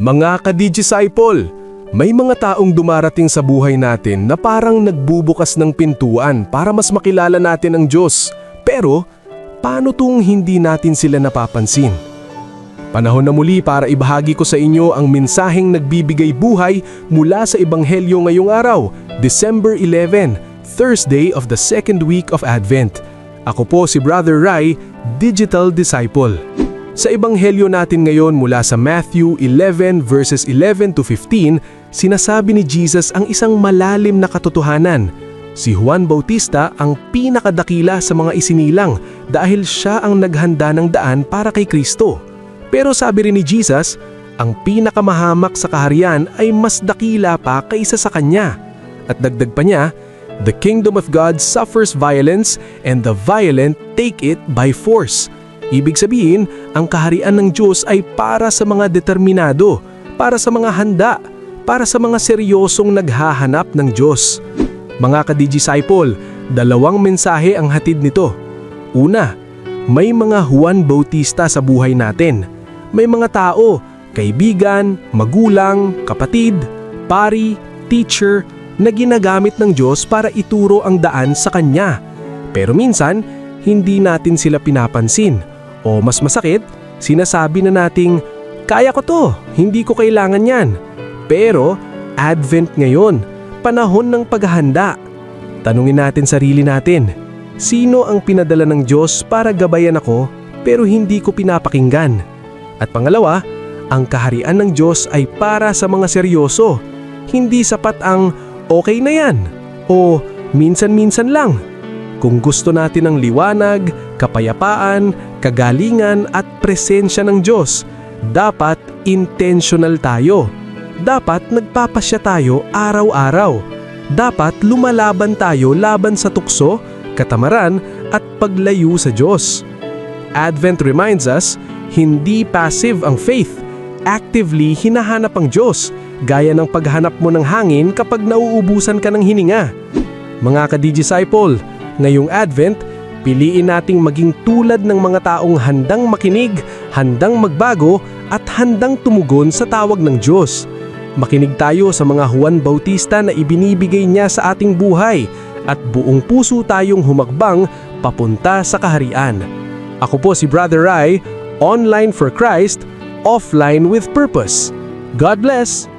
Mga ka-Disciple, may mga taong dumarating sa buhay natin na parang nagbubukas ng pintuan para mas makilala natin ang Diyos. Pero, paano tung hindi natin sila napapansin? Panahon na muli para ibahagi ko sa inyo ang mensaheng nagbibigay buhay mula sa Ebanghelyo ngayong araw, December 11, Thursday of the second week of Advent. Ako po si Brother Rai, Digital Disciple. Sa Ebanghelyo natin ngayon mula sa Matthew 11 verses 11 to 15, sinasabi ni Jesus ang isang malalim na katotohanan. Si Juan Bautista ang pinakadakila sa mga isinilang dahil siya ang naghanda ng daan para kay Kristo. Pero sabi rin ni Jesus, ang pinakamahamak sa kaharian ay mas dakila pa kaysa sa kanya. At dagdag pa niya, the kingdom of God suffers violence and the violent take it by force. Ibig sabihin, ang kaharian ng Diyos ay para sa mga determinado, para sa mga handa, para sa mga seryosong naghahanap ng Diyos. Mga ka-Disciple, dalawang mensahe ang hatid nito. Una, may mga Juan Bautista sa buhay natin. May mga tao, kaibigan, magulang, kapatid, pari, teacher, na ginagamit ng Diyos para ituro ang daan sa Kanya. Pero minsan, hindi natin sila pinapansin. O mas masakit, sinasabi na nating, kaya ko to, hindi ko kailangan yan. Pero, Advent ngayon, panahon ng paghahanda. Tanungin natin sarili natin, sino ang pinadala ng Diyos para gabayan ako pero hindi ko pinapakinggan? At pangalawa, ang kaharian ng Diyos ay para sa mga seryoso. Hindi sapat ang okay na yan o minsan-minsan lang. Kung gusto natin ng liwanag, kapayapaan, kagalingan at presensya ng Diyos, dapat intentional tayo. Dapat nagpapasya tayo araw-araw. Dapat lumalaban tayo laban sa tukso, katamaran at paglayo sa Diyos. Advent reminds us, hindi passive ang faith. Actively hinahanap ang Diyos, gaya ng paghanap mo ng hangin kapag nauubusan ka ng hininga. Mga ka-Disciple, ngayong Advent, piliin nating maging tulad ng mga taong handang makinig, handang magbago, at handang tumugon sa tawag ng Diyos. Makinig tayo sa mga Juan Bautista na ibinibigay niya sa ating buhay at buong puso tayong humakbang papunta sa kaharian. Ako po si Brother Rai, online for Christ, offline with purpose. God bless!